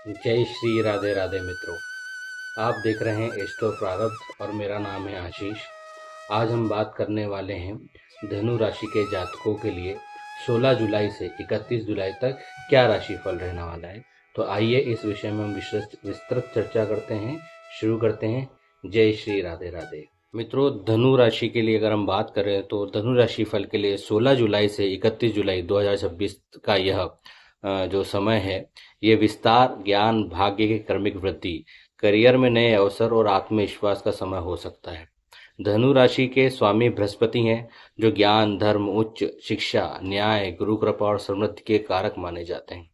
जय श्री राधे राधे मित्रों। आप देख रहे हैं एस्ट्रो प्रारब्ध और मेरा नाम है आशीष। आज हम बात करने वाले हैं धनु राशि के जातकों के लिए 16 जुलाई से 31 जुलाई तक क्या राशिफल रहने वाला है। तो आइए इस विषय में हम विस्तृत चर्चा करते हैं। शुरू करते हैं। जय श्री राधे राधे मित्रों, धनु राशि के लिए अगर हम बात करें तो धनु राशि फल के लिए 16 जुलाई से 31 जुलाई 2026 का यह जो समय है, ये विस्तार, ज्ञान, भाग्य की क्रमिक वृद्धि, करियर में नए अवसर और आत्मविश्वास का समय हो सकता है। धनु राशि के स्वामी बृहस्पति हैं, जो ज्ञान, धर्म, उच्च शिक्षा, न्याय, गुरु कृपा और समृद्धि के कारक माने जाते हैं।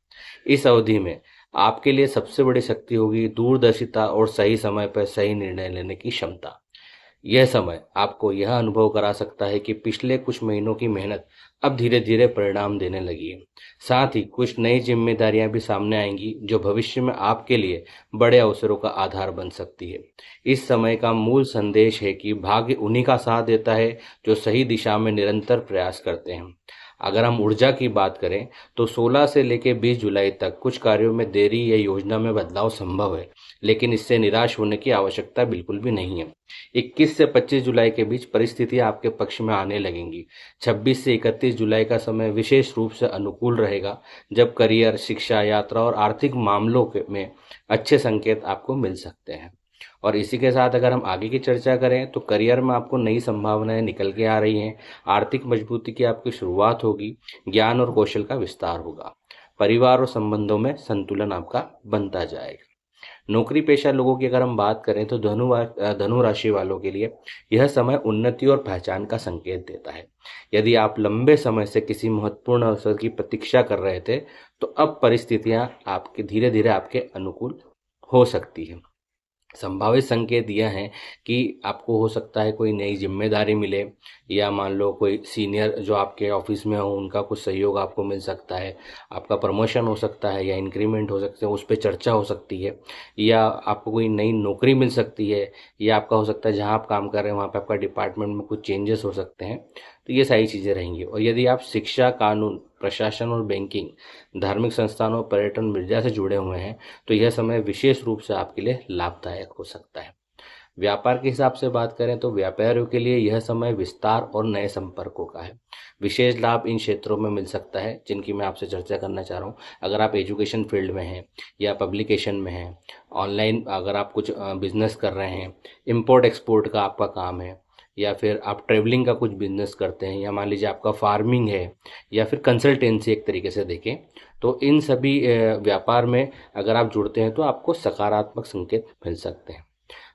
इस अवधि में आपके लिए सबसे बड़ी शक्ति होगी दूरदर्शिता और सही समय पर सही निर्णय लेने की क्षमता। यह समय आपको यह अनुभव करा सकता है कि पिछले कुछ महीनों की मेहनत अब धीरे धीरे परिणाम देने लगी है। साथ ही कुछ नई जिम्मेदारियां भी सामने आएंगी, जो भविष्य में आपके लिए बड़े अवसरों का आधार बन सकती है। इस समय का मूल संदेश है कि भाग्य उन्हीं का साथ देता है जो सही दिशा में निरंतर प्रयास करते हैं। अगर हम ऊर्जा की बात करें तो 16 से लेकर 20 जुलाई तक कुछ कार्यों में देरी या योजना में बदलाव संभव है, लेकिन इससे निराश होने की आवश्यकता बिल्कुल भी नहीं है। 21 से 25 जुलाई के बीच परिस्थितियां आपके पक्ष में आने लगेंगी। 26 से 31 जुलाई का समय विशेष रूप से अनुकूल रहेगा, जब करियर, शिक्षा, यात्रा और आर्थिक मामलों में अच्छे संकेत आपको मिल सकते हैं। और इसी के साथ अगर हम आगे की चर्चा करें तो करियर में आपको नई संभावनाएं निकल के आ रही हैं। आर्थिक मजबूती की आपकी शुरुआत होगी। ज्ञान और कौशल का विस्तार होगा। परिवार और संबंधों में संतुलन आपका बनता जाएगा। नौकरी पेशा लोगों की अगर हम बात करें तो धनु राशि वालों के लिए यह समय उन्नति और पहचान का संकेत देता है। यदि आप लंबे समय से किसी महत्वपूर्ण अवसर की प्रतीक्षा कर रहे थे, तो अब परिस्थितियां आपके धीरे धीरे आपके अनुकूल हो सकती है। संभावित संकेत यह हैं कि आपको हो सकता है कोई नई जिम्मेदारी मिले, या मान लो कोई सीनियर जो आपके ऑफिस में हो उनका कुछ सहयोग आपको मिल सकता है। आपका प्रमोशन हो सकता है या इंक्रीमेंट हो सकते हैं, उस पर चर्चा हो सकती है। या आपको कोई नई नौकरी मिल सकती है, या आपका हो सकता है जहां आप काम कर रहे हैं वहां पे आपका डिपार्टमेंट में कुछ चेंजेस हो सकते हैं। तो ये सारी चीज़ें रहेंगी। और यदि आप शिक्षा, कानून, प्रशासन और बैंकिंग, धार्मिक संस्थानों, पर्यटन, मीडिया से जुड़े हुए हैं, तो यह समय विशेष रूप से आपके लिए लाभदायक हो सकता है। व्यापार के हिसाब से बात करें तो व्यापारियों के लिए यह समय विस्तार और नए संपर्कों का है। विशेष लाभ इन क्षेत्रों में मिल सकता है जिनकी मैं आपसे चर्चा करना चाह रहा हूँ। अगर आप एजुकेशन फील्ड में हैं या पब्लिकेशन में हैं, ऑनलाइन अगर आप कुछ बिजनेस कर रहे हैं, इम्पोर्ट एक्सपोर्ट का आपका काम है, या फिर आप ट्रेवलिंग का कुछ बिजनेस करते हैं, या मान लीजिए आपका फार्मिंग है, या फिर कंसल्टेंसी एक तरीके से देखें, तो इन सभी व्यापार में अगर आप जुड़ते हैं तो आपको सकारात्मक संकेत मिल सकते हैं।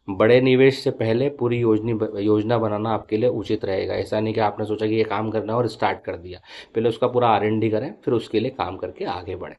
बड़े निवेश से पहले पूरी योजना बनाना आपके लिए उचित रहेगा। ऐसा नहीं कि आपने सोचा कि ये काम करना है और स्टार्ट कर दिया। पहले उसका पूरा R&D करें, फिर उसके लिए काम करके आगे बढ़ें।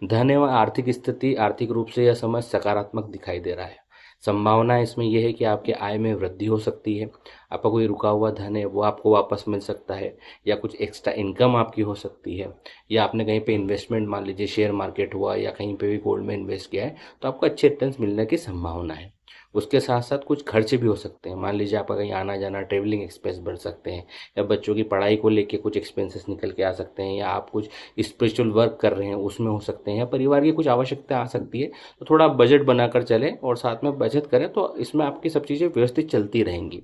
धन एवं आर्थिक स्थिति, आर्थिक रूप से यह समय सकारात्मक दिखाई दे रहा है। संभावना इसमें यह है कि आपके आय में वृद्धि हो सकती है। आपका कोई रुका हुआ धन है वो आपको वापस मिल सकता है, या कुछ एक्स्ट्रा इनकम आपकी हो सकती है, या आपने कहीं पे इन्वेस्टमेंट, मान लीजिए शेयर मार्केट हुआ या कहीं पे भी गोल्ड में इन्वेस्ट किया है, तो आपको अच्छे रिटर्न्स मिलने की संभावना है। उसके साथ साथ कुछ खर्चे भी हो सकते हैं। मान लीजिए आपका कहीं आना जाना, ट्रेवलिंग एक्सपेंस बढ़ सकते हैं, या बच्चों की पढ़ाई को लेके कुछ एक्सपेंसेस निकल के आ सकते हैं, या आप कुछ स्पिरिचुअल वर्क कर रहे हैं उसमें हो सकते हैं, या परिवार की कुछ आवश्यकता आ सकती है। तो थोड़ा बजट बनाकर चलें और साथ में बचत करें, तो इसमें आपकी सब चीज़ें व्यवस्थित चलती रहेंगी।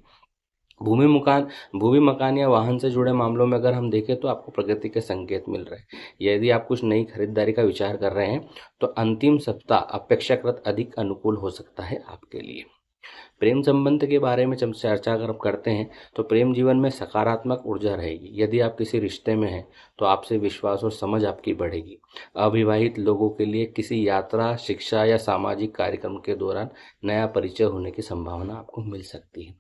भूमि मकान भूमि मकान या वाहन से जुड़े मामलों में अगर हम देखें तो आपको प्रगति के संकेत मिल रहे हैं। यदि आप कुछ नई खरीदारी का विचार कर रहे हैं तो अंतिम सप्ताह अपेक्षाकृत अधिक अनुकूल हो सकता है आपके लिए। प्रेम संबंध के बारे में जब चर्चा अगर आप करते हैं तो प्रेम जीवन में सकारात्मक ऊर्जा रहेगी। यदि आप किसी रिश्ते में हैं तो आपसे विश्वास और समझ आपकी बढ़ेगी। अविवाहित लोगों के लिए किसी यात्रा, शिक्षा या सामाजिक कार्यक्रम के दौरान नया परिचय होने की संभावना आपको मिल सकती है।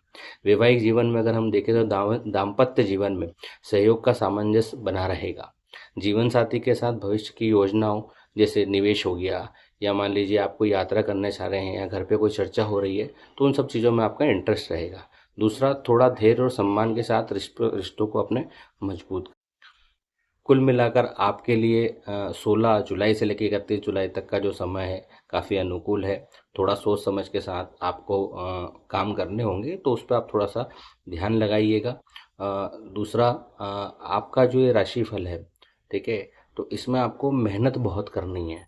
वैवाहिक जीवन में अगर हम देखें तो दाम्पत्य जीवन में सहयोग का सामंजस्य बना रहेगा। जीवन साथी के साथ भविष्य की योजनाओं, जैसे निवेश हो गया, या मान लीजिए आप कोई यात्रा करने चाह रहे हैं, या घर पे कोई चर्चा हो रही है, तो उन सब चीज़ों में आपका इंटरेस्ट रहेगा। दूसरा, थोड़ा धैर्य और सम्मान के साथ रिश्तों को अपने मजबूत। कुल मिलाकर आपके लिए 16 जुलाई से लेकर 31 जुलाई तक का जो समय है काफ़ी अनुकूल है। थोड़ा सोच समझ के साथ आपको काम करने होंगे, तो उस पर आप थोड़ा सा ध्यान लगाइएगा। दूसरा, आपका जो ये राशिफल है, ठीक है, तो इसमें आपको मेहनत बहुत करनी है।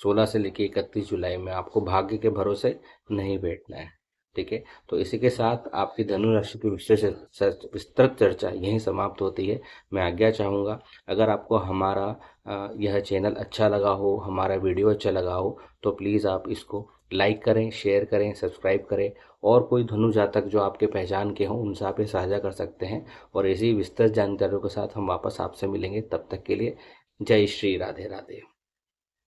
16 से लेकर 31 जुलाई में आपको भाग्य के भरोसे नहीं बैठना है। ठीक है, तो इसी के साथ आपकी धनु राशि की विस्तृत चर्चा यहीं समाप्त होती है। मैं आज्ञा चाहूँगा, अगर आपको हमारा यह चैनल अच्छा लगा हो, हमारा वीडियो अच्छा लगा हो, तो प्लीज़ आप इसको लाइक करें, शेयर करें, सब्सक्राइब करें, और कोई धनु जातक जो आपके पहचान के हों उनसे आप ये साझा कर सकते हैं। और ऐसी विस्तृत जानकारियों के साथ हम वापस आपसे मिलेंगे। तब तक के लिए जय श्री राधे राधे।